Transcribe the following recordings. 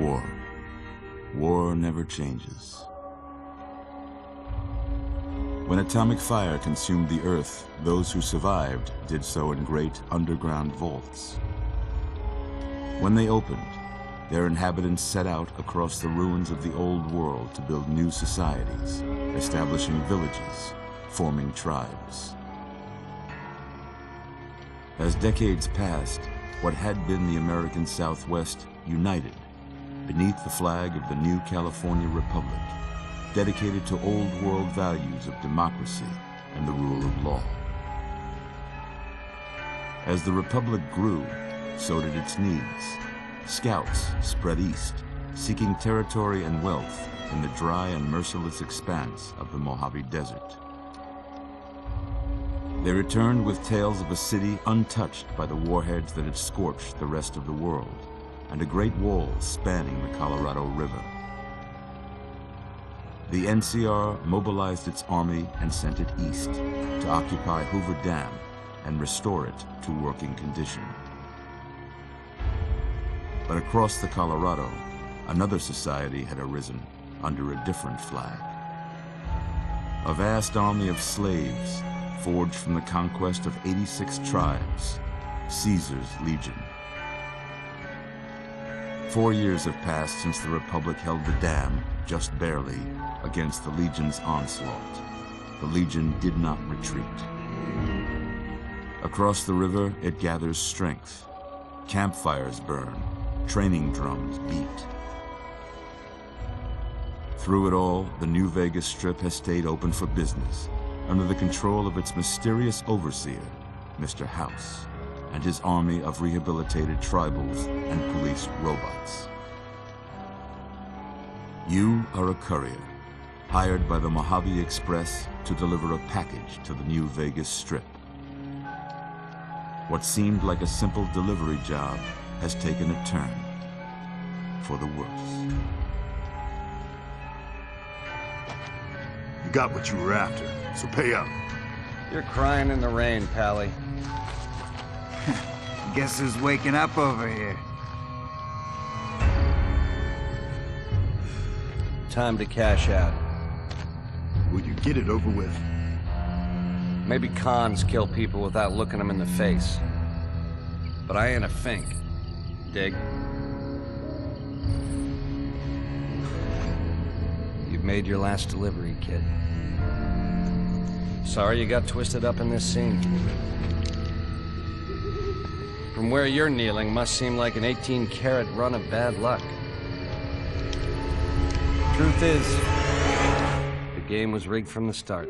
war. War never changes. When atomic fire consumed the Earth, those who survived did so in great underground vaults. When they opened, their inhabitants set out across the ruins of the old world to build new societies, establishing villages, forming tribes. As decades passed, what had been the American Southwest united beneath the flag of the new California Republic, dedicated to old world values of democracy and the rule of law. As the Republic grew, so did its needs. Scouts spread east, seeking territory and wealth in the dry and merciless expanse of the Mojave Desert. They returned with tales of a city untouched by the warheads that had scorched the rest of the world, and a great wall spanning the Colorado River. The NCR mobilized its army and sent it east to occupy Hoover Dam and restore it to working condition. But across the Colorado, another society had arisen under a different flag. A vast army of slaves forged from the conquest of 86 tribes, Caesar's Legion. 4 years have passed since the Republic held the dam, just barely, against the Legion's onslaught. The Legion did not retreat. Across the river, it gathers strength. Campfires burn, training drums beat. Through it all, the New Vegas Strip has stayed open for business, under the control of its mysterious overseer, Mr. House, and his army of rehabilitated tribals and police robots. You are a courier, hired by the Mojave Express to deliver a package to the New Vegas Strip. What seemed like a simple delivery job has taken a turn for the worse. You got what you were after, so pay up. You're crying in the rain, Pally. Guess who's waking up over here? Time to cash out. Will you get it over with? Maybe cons kill people without looking them in the face. But I ain't a fink. Dig? You've made your last delivery, kid. Sorry you got twisted up in this scene. From where you're kneeling must seem like an 18-carat run of bad luck. Truth is, the game was rigged from the start.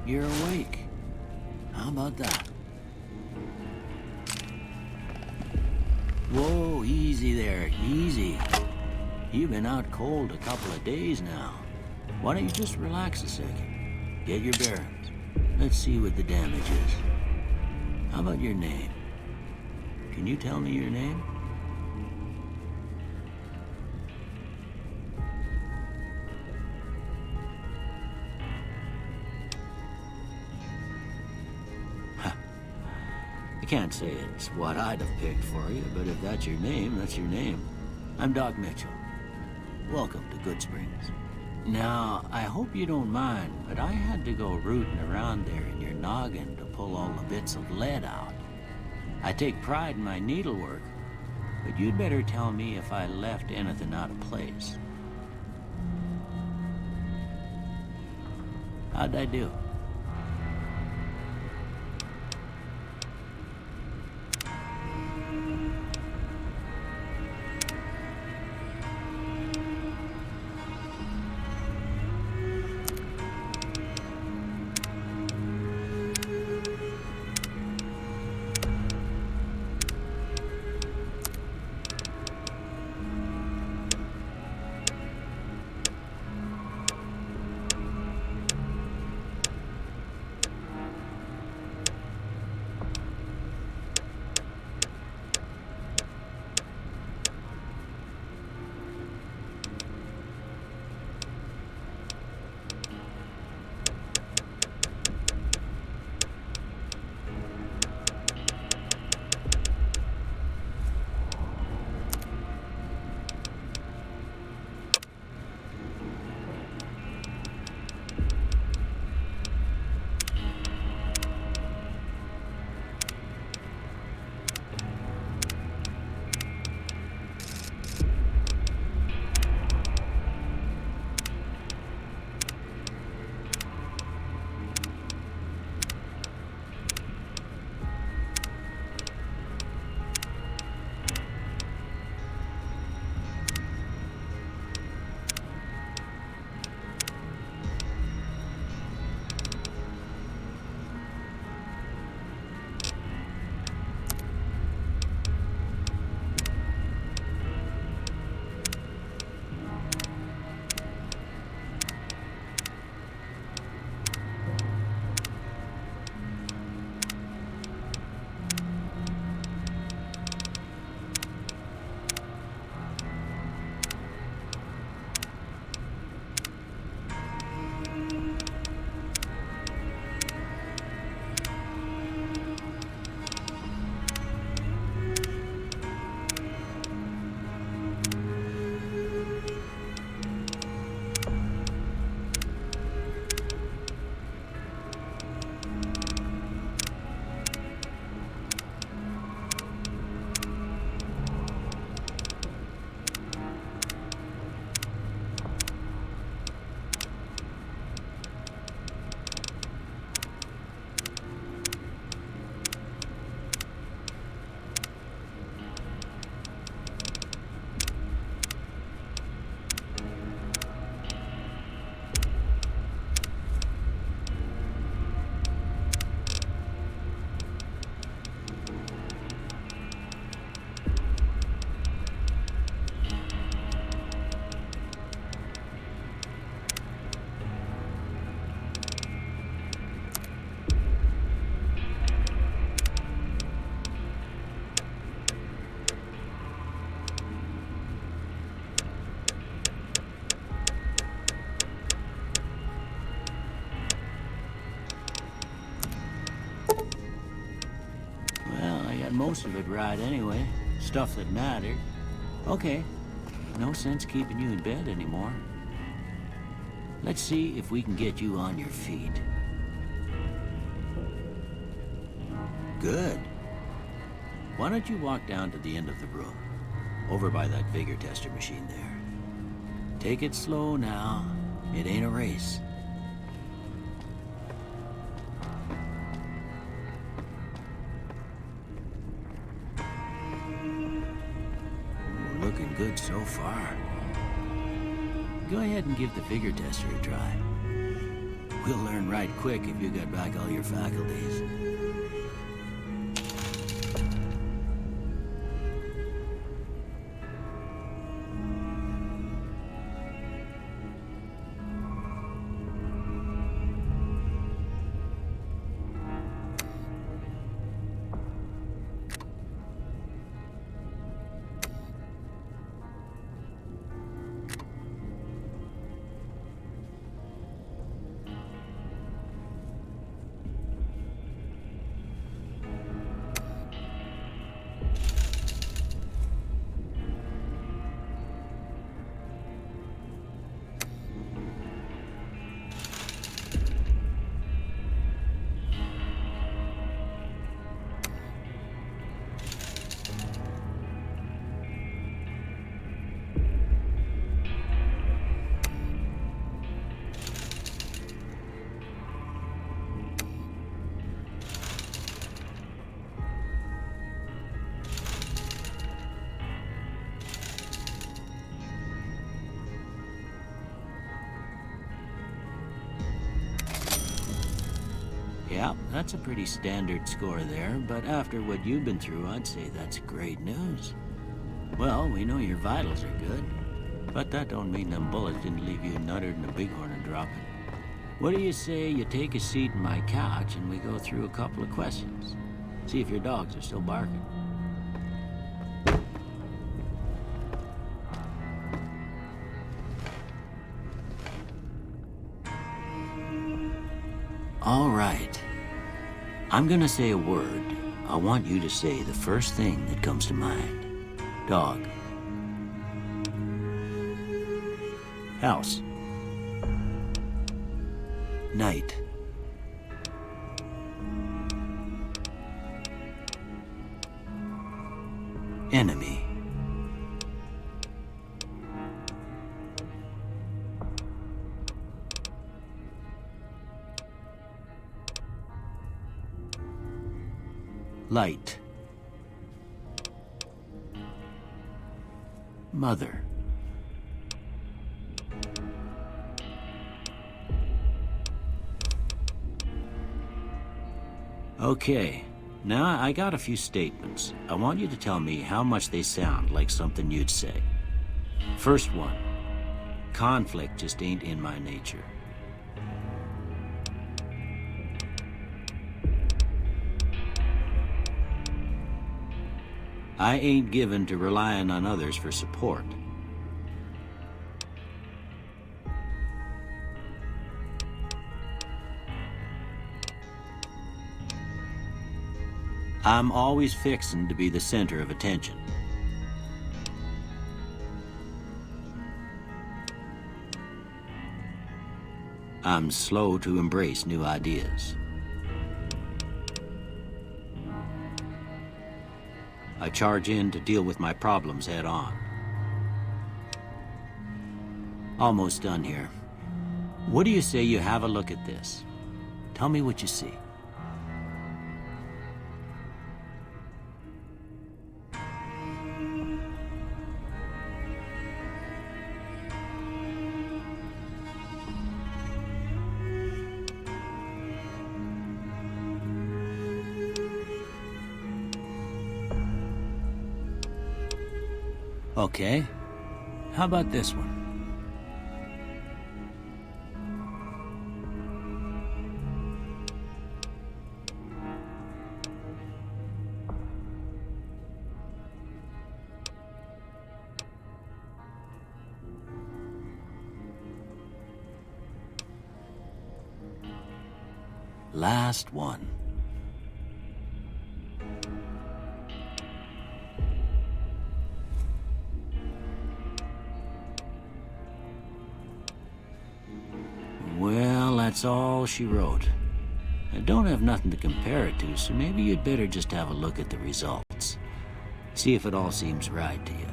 You're awake. How about that? Whoa, easy there, easy. You've been out cold a couple of days now. Why don't you just relax a second? Get your bearings. Let's see what the damage is. How about your name? Can you tell me your name? I can't say it's what I'd have picked for you, but if that's your name, that's your name. I'm Doc Mitchell. Welcome to Good Springs. Now, I hope you don't mind, but I had to go rooting around there in your noggin to pull all the bits of lead out. I take pride in my needlework, but you'd better tell me if I left anything out of place. How'd I do? most of it right anyway. Stuff that mattered. Okay, no sense keeping you in bed anymore. Let's see if we can get you on your feet. Good. Why don't you walk down to the end of the room, over by that vigor tester machine there. Take it slow now. It ain't a race. Ooh, looking good so far. Go ahead and give the vigor tester a try. We'll learn right quick if you got back all your faculties. Yeah, that's a pretty standard score there, but after what you've been through, I'd say that's great news. Well, we know your vitals are good, but that don't mean them bullets didn't leave you nuttered in a bighorn and drop it. What do you say you take a seat in my couch and we go through a couple of questions? See if your dogs are still barking. All right. I'm gonna say a word. I want you to say the first thing that comes to mind. Dog. House. Night. Enemy. Light. Mother. Okay, now I got a few statements. I want you to tell me how much they sound like something you'd say. First one, conflict just ain't in my nature. I ain't given to relying on others for support. I'm always fixin' to be the center of attention. I'm slow to embrace new ideas. I charge in to deal with my problems head on. Almost done here. What do you say you have a look at this? Tell me what you see. Okay, how about this one? Last one. That's all she wrote. I don't have nothing to compare it to, so maybe you'd better just have a look at the results. See if it all seems right to you.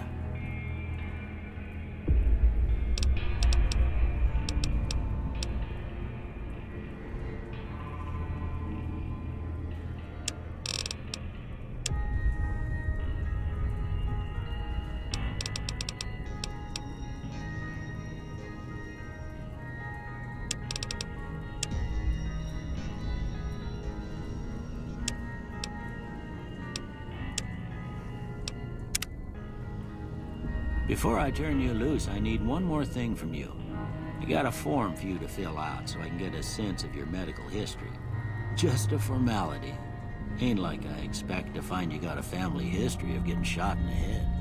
Before I turn you loose, I need one more thing from you. I got a form for you to fill out so I can get a sense of your medical history. Just a formality. Ain't like I expect to find you got a family history of getting shot in the head.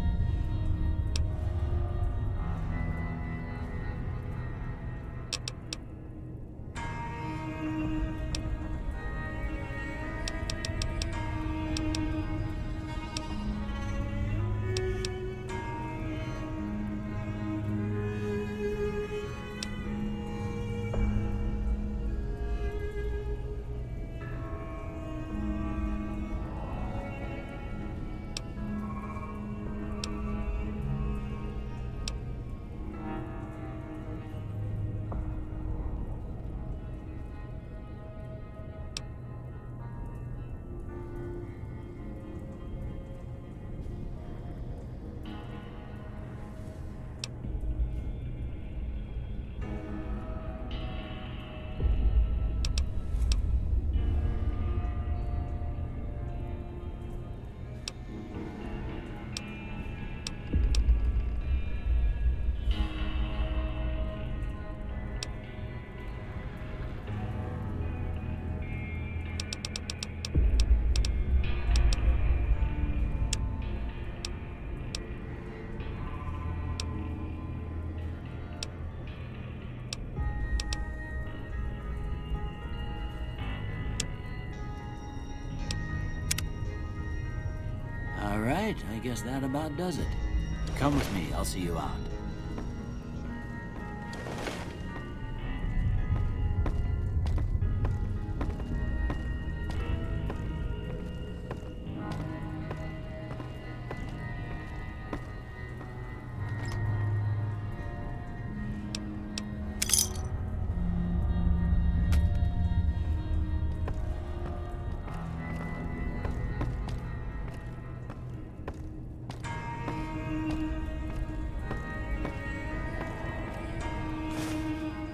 All right, I guess that about does it. Come with me, I'll see you out.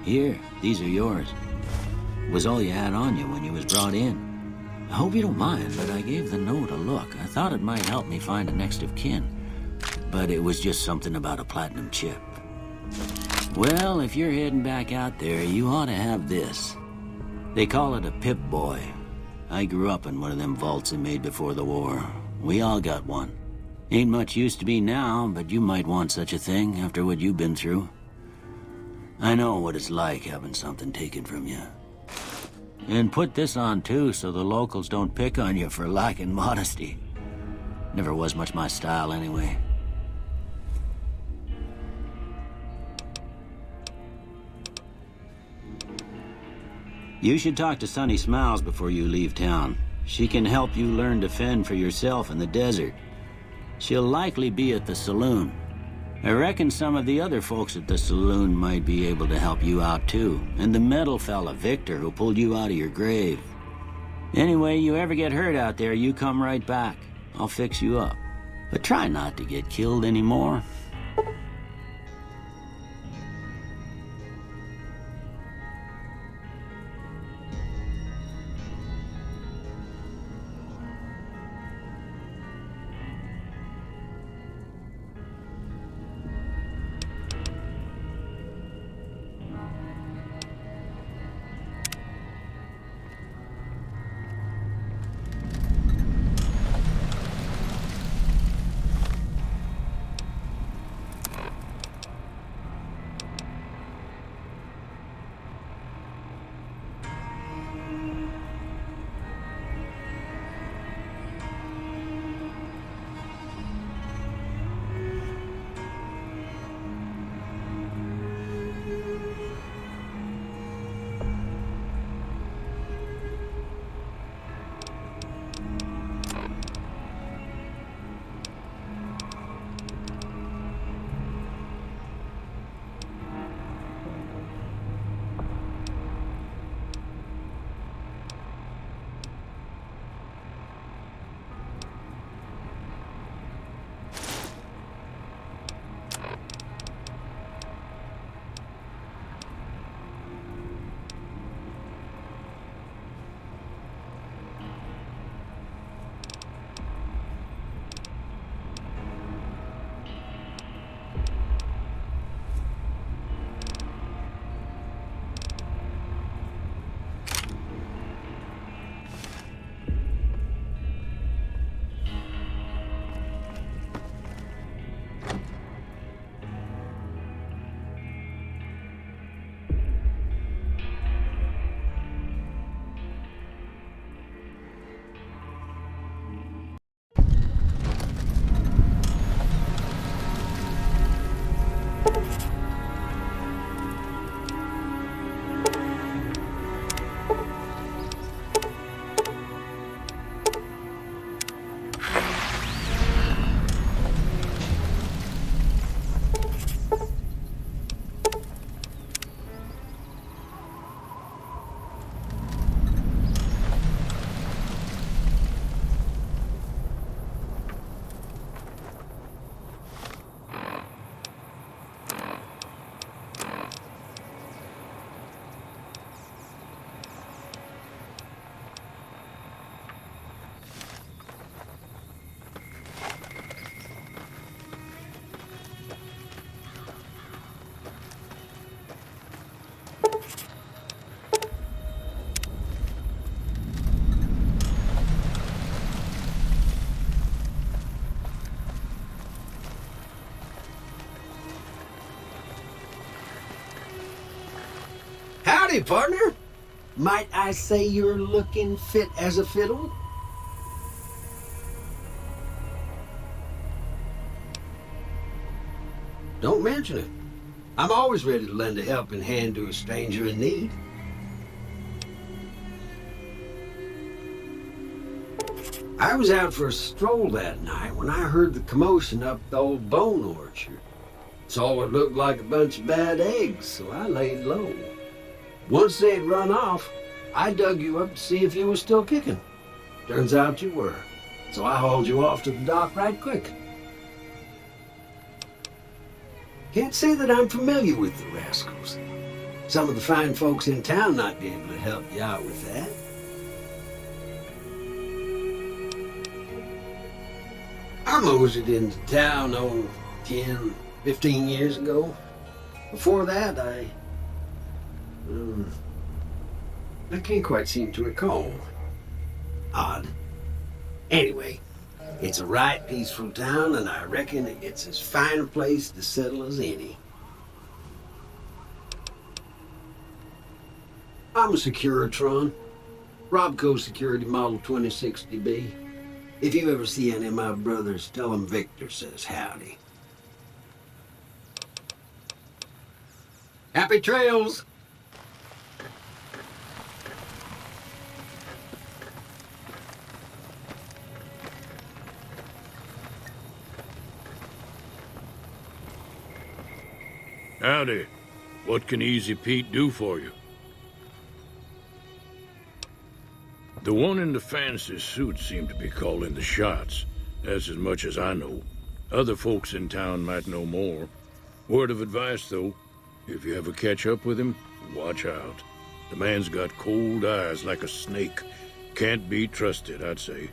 Here, these are yours. Was all you had on you when you was brought in. I hope you don't mind, but I gave the note a look. I thought it might help me find a next of kin. But it was just something about a platinum chip. Well, if you're heading back out there, you ought to have this. They call it a Pip-Boy. I grew up in one of them vaults they made before the war. We all got one. Ain't much use to me now, but you might want such a thing after what you've been through. I know what it's like having something taken from you. And put this on too, so the locals don't pick on you for lacking modesty. Never was much my style anyway. You should talk to Sunny Smiles before you leave town. She can help you learn to fend for yourself in the desert. She'll likely be at the saloon. I reckon some of the other folks at the saloon might be able to help you out too. And the metal fella, Victor, who pulled you out of your grave. Anyway, you ever get hurt out there, you come right back. I'll fix you up. But try not to get killed anymore. Howdy, partner. Might I say you're looking fit as a fiddle? Don't mention it. I'm always ready to lend a helping hand to a stranger in need. I was out for a stroll that night when I heard the commotion up the old bone orchard. Saw what looked like a bunch of bad eggs, so I laid low. Once they had run off, I dug you up to see if you were still kicking. Turns out you were, so I hauled you off to the dock right quick. Can't say that I'm familiar with the rascals. Some of the fine folks in town might be able to help you out with that. I moseyed into town, 10, 15 years ago. Before that, I can't quite seem to recall. Odd. Anyway, it's a right peaceful town, and I reckon it's as fine a place to settle as any. I'm a Securitron. Robco Security Model 2060B. If you ever see any of my brothers, tell them Victor says howdy. Happy trails! Howdy. What can Easy Pete do for you? The one in the fancy suit seemed to be calling the shots. That's as much as I know. Other folks in town might know more. Word of advice, though. If you ever catch up with him, watch out. The man's got cold eyes like a snake. Can't be trusted, I'd say.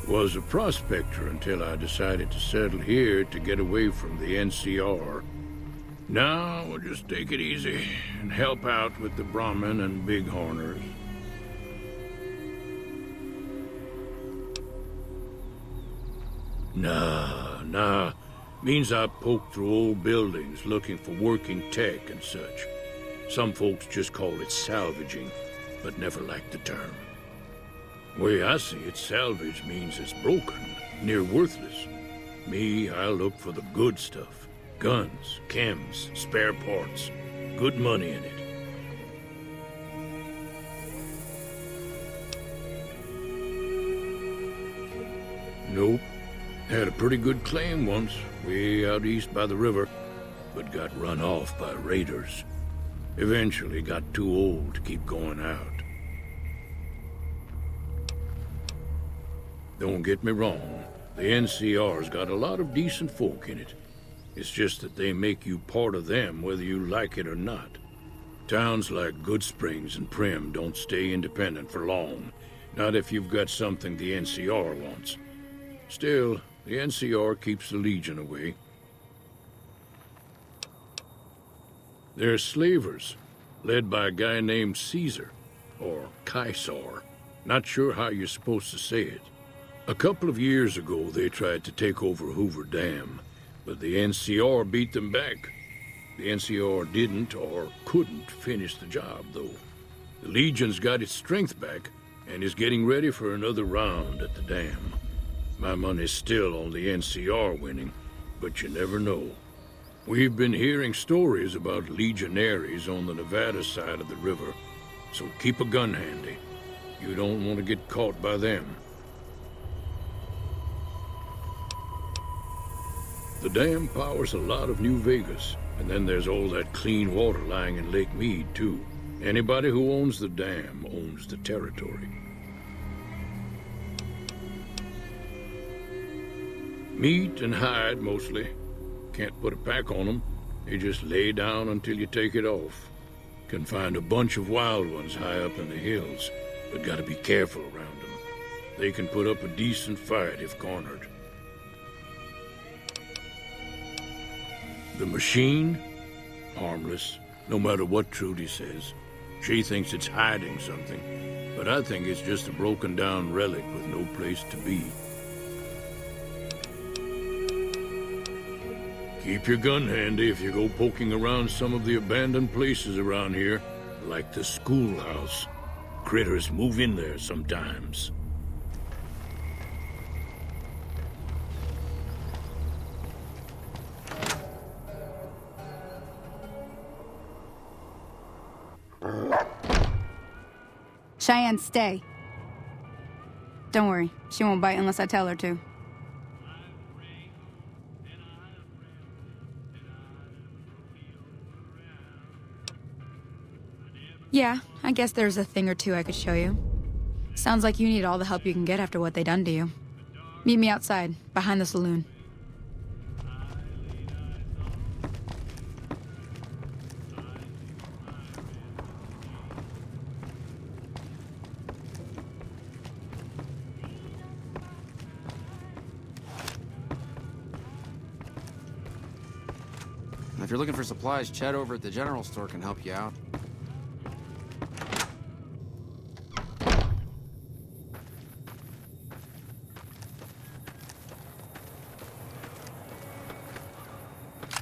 Was a prospector until I decided to settle here to get away from the NCR. Now we'll just take it easy and help out with the Brahmin and Bighorners. Nah. Means I poke through old buildings looking for working tech and such. Some folks just call it salvaging, but never liked the term. Way I see it, salvage means it's broken, near worthless. Me, I look for the good stuff. Guns, chems, spare parts. Good money in it. Nope. Had a pretty good claim once, way out east by the river, but got run off by raiders. Eventually got too old to keep going out. Don't get me wrong, the NCR's got a lot of decent folk in it. It's just that they make you part of them whether you like it or not. Towns like Goodsprings and Prim don't stay independent for long, not if you've got something the NCR wants. Still, the NCR keeps the Legion away. They're slavers, led by a guy named Caesar, or Caesar. Not sure how you're supposed to say it. A couple of years ago, they tried to take over Hoover Dam, but the NCR beat them back. The NCR didn't or couldn't finish the job, though. The Legion's got its strength back and is getting ready for another round at the dam. My money's still on the NCR winning, but you never know. We've been hearing stories about legionaries on the Nevada side of the river, so keep a gun handy. You don't want to get caught by them. The dam powers a lot of New Vegas, and then there's all that clean water lying in Lake Mead, too. Anybody who owns the dam owns the territory. Meat and hide, mostly. Can't put a pack on them. They just lay down until you take it off. Can find a bunch of wild ones high up in the hills, but gotta be careful around them. They can put up a decent fight if cornered. The machine? Harmless, no matter what Trudy says. She thinks it's hiding something, but I think it's just a broken down relic with no place to be. Keep your gun handy if you go poking around some of the abandoned places around here, like the schoolhouse. Critters move in there sometimes. Cheyenne, stay. Don't worry, she won't bite unless I tell her to. Yeah, I guess there's a thing or two I could show you. Sounds like you need all the help you can get after what they done to you. Meet me outside, behind the saloon. If you're looking for supplies, Chet over at the general store can help you out.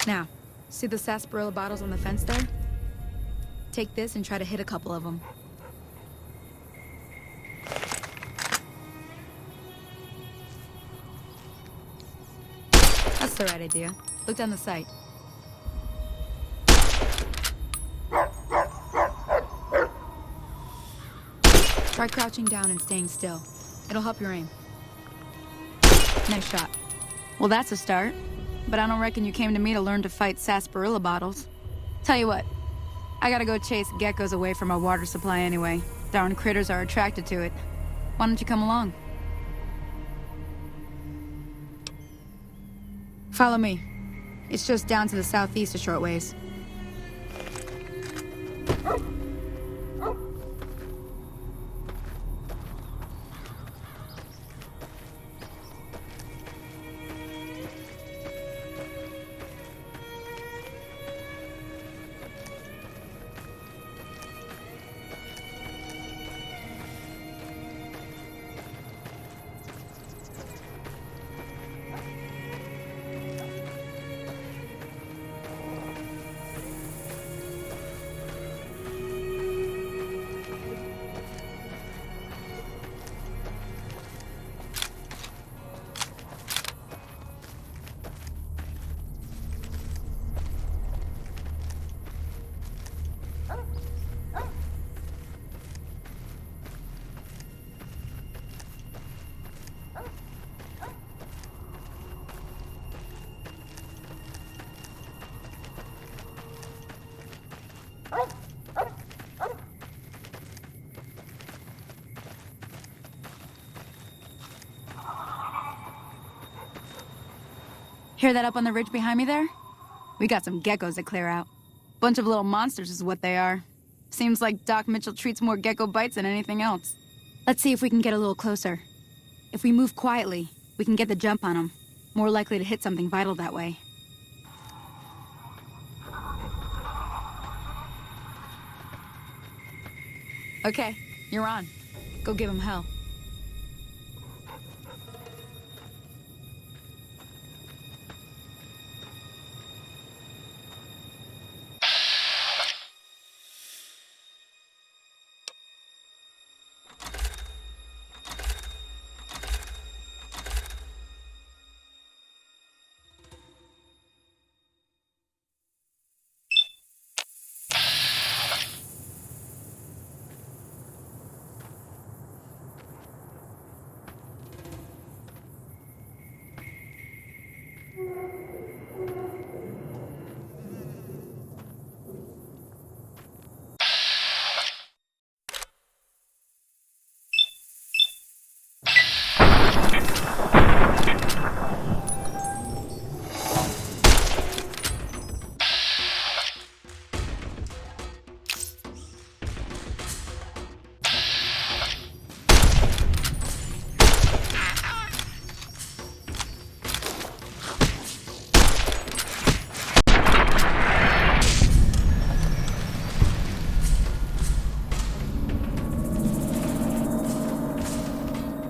Now, see the sarsaparilla bottles on the fence there? Take this and try to hit a couple of them. That's the right idea. Look down the sight. Try crouching down and staying still. It'll help your aim. Nice shot. Well, that's a start. But I don't reckon you came to me to learn to fight sarsaparilla bottles. Tell you what, I gotta go chase geckos away from our water supply anyway. Darn critters are attracted to it. Why don't you come along? Follow me. It's just down to the southeast a short ways. Hear that up on the ridge behind me there? We got some geckos to clear out. Bunch of little monsters is what they are. Seems like Doc Mitchell treats more gecko bites than anything else. Let's see if we can get a little closer. If we move quietly, we can get the jump on them. More likely to hit something vital that way. Okay, you're on. Go give them hell.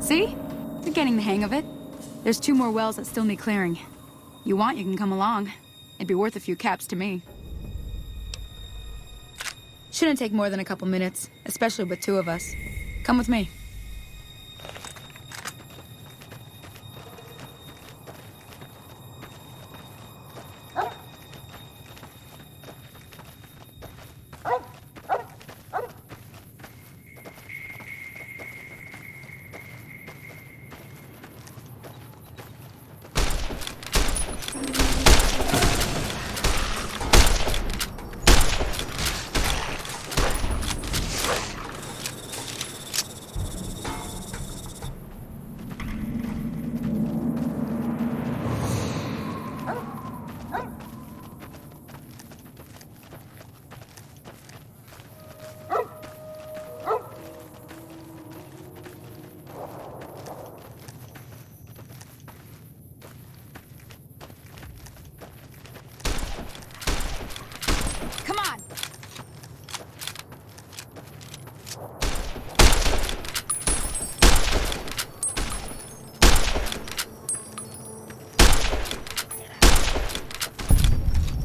See? You're getting the hang of it. There's 2 more wells that still need clearing. You want, you can come along. It'd be worth a few caps to me. Shouldn't take more than a couple minutes, especially with two of us. Come with me. Come on!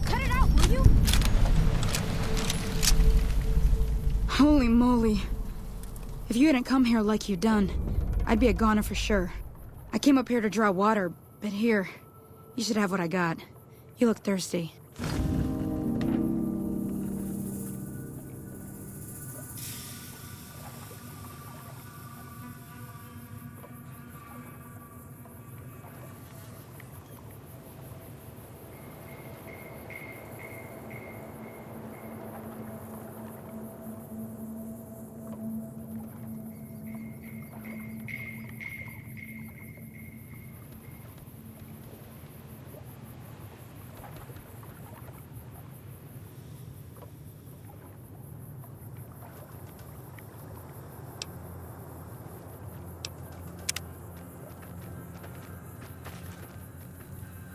Cut it out, will you? Holy moly. If you hadn't come here like you done, I'd be a goner for sure. I came up here to draw water, but here, you should have what I got. You look thirsty.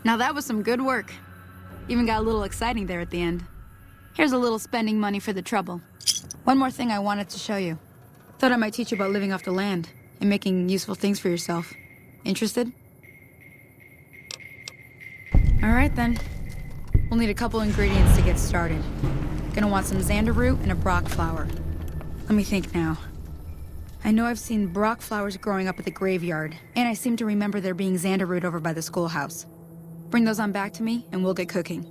Now that was some good work. Even got a little exciting there at the end. Here's a little spending money for the trouble. One more thing I wanted to show you. Thought I might teach you about living off the land and making useful things for yourself. Interested? All right then. We'll need a couple ingredients to get started. Gonna want some xander root and a brock flower. Let me think now. I know I've seen brock flowers growing up at the graveyard, and I seem to remember there being xander root over by the schoolhouse. Bring those on back to me, and we'll get cooking.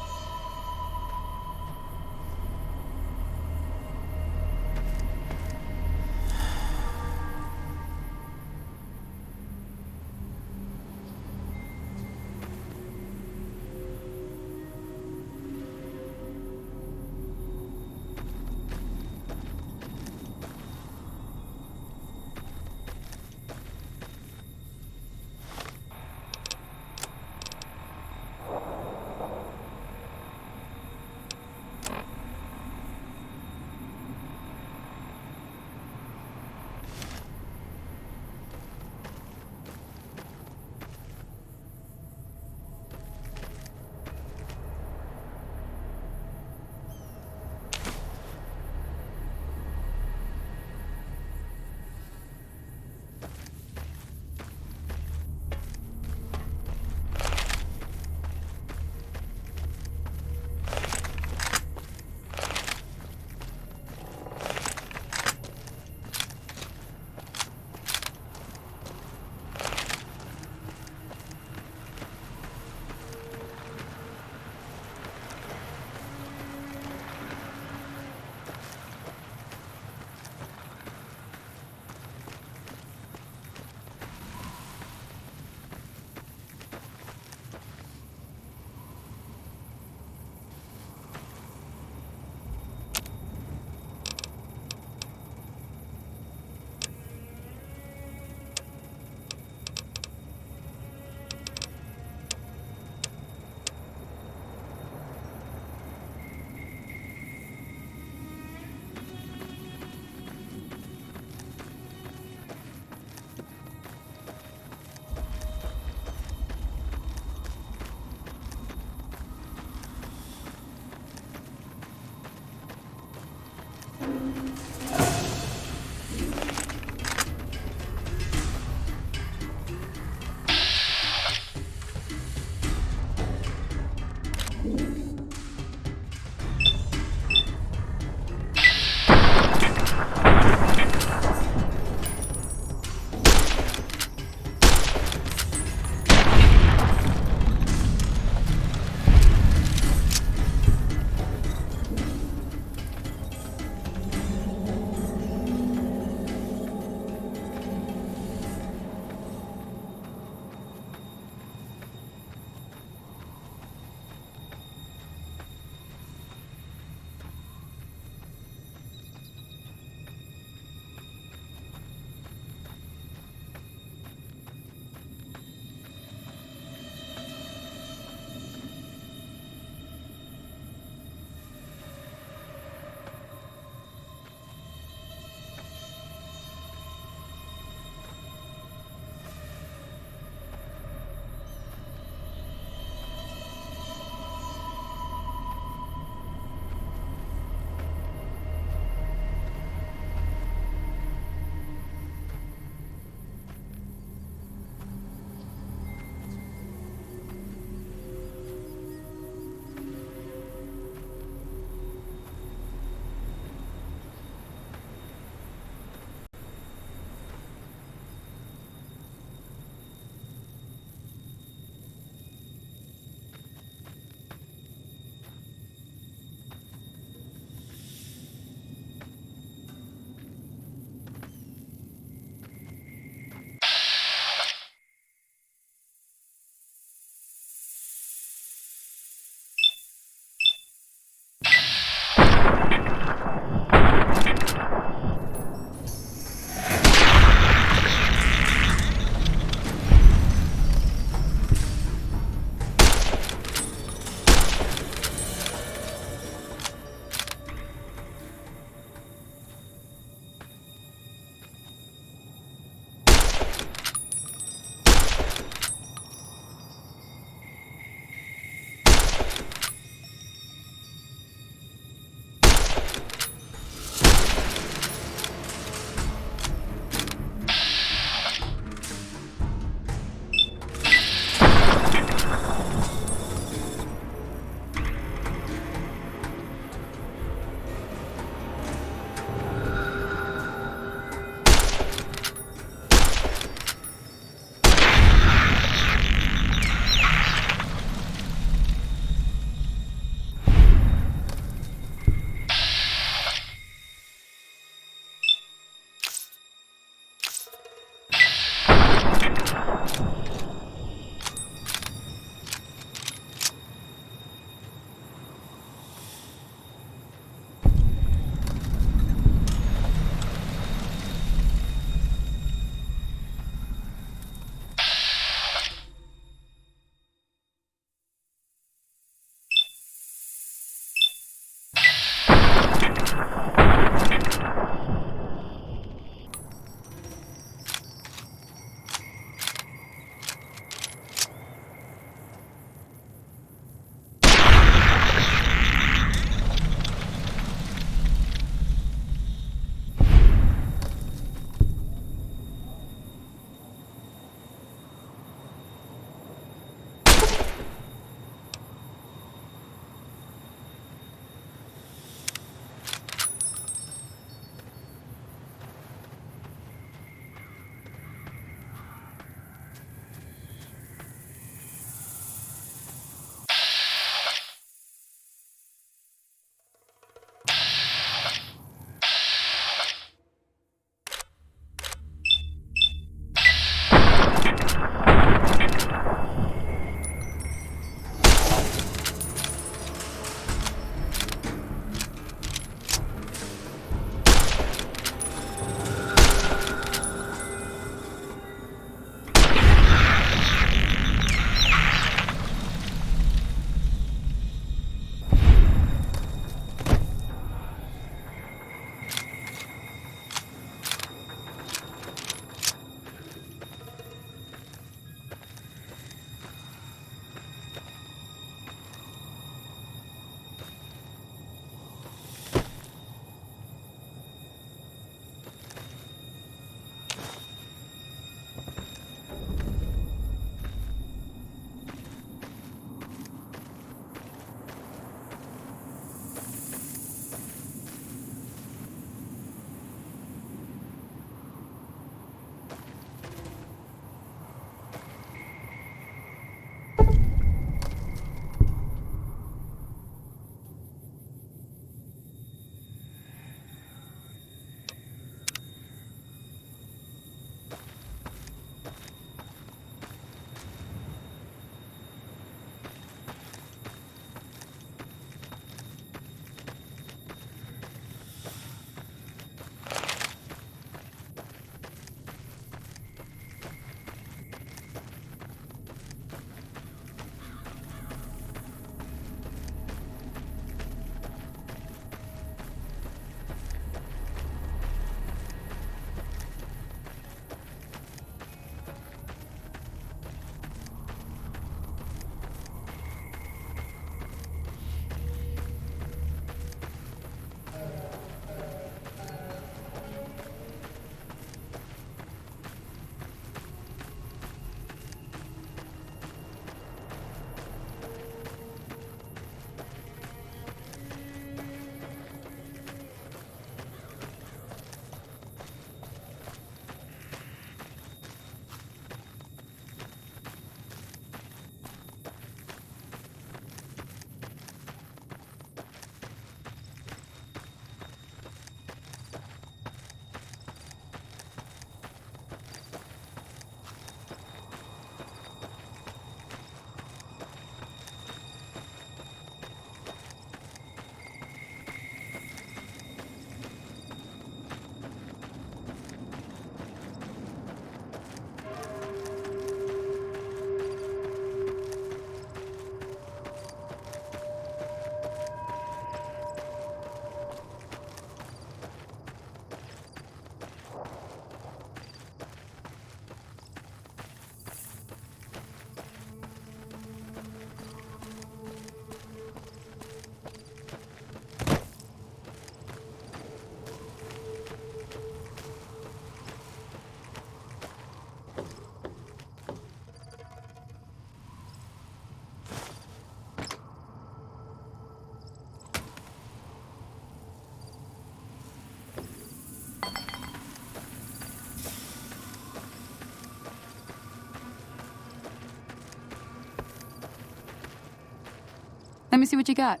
Let me see what you got.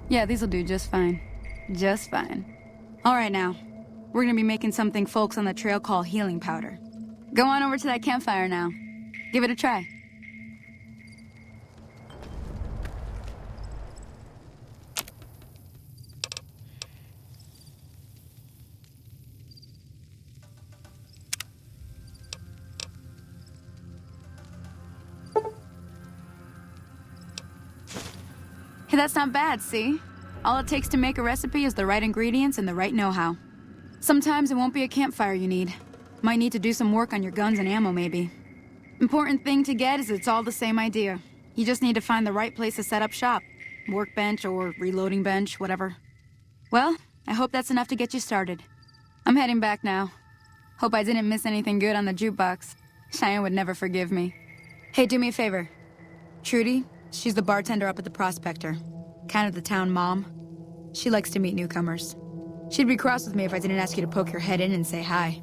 Yeah, these'll do just fine. Just fine. All right, now. We're gonna be making something folks on the trail call healing powder. Go on over to that campfire now. Give it a try. Hey, that's not bad, see? All it takes to make a recipe is the right ingredients and the right know-how. Sometimes it won't be a campfire you need. Might need to do some work on your guns and ammo, maybe. Important thing to get is it's all the same idea. You just need to find the right place to set up shop. Workbench or reloading bench, whatever. Well, I hope that's enough to get you started. I'm heading back now. Hope I didn't miss anything good on the jukebox. Cheyenne would never forgive me. Hey, do me a favor. Trudy, she's the bartender up at the Prospector. Kind of the town mom. She likes to meet newcomers. She'd be cross with me if I didn't ask you to poke your head in and say hi.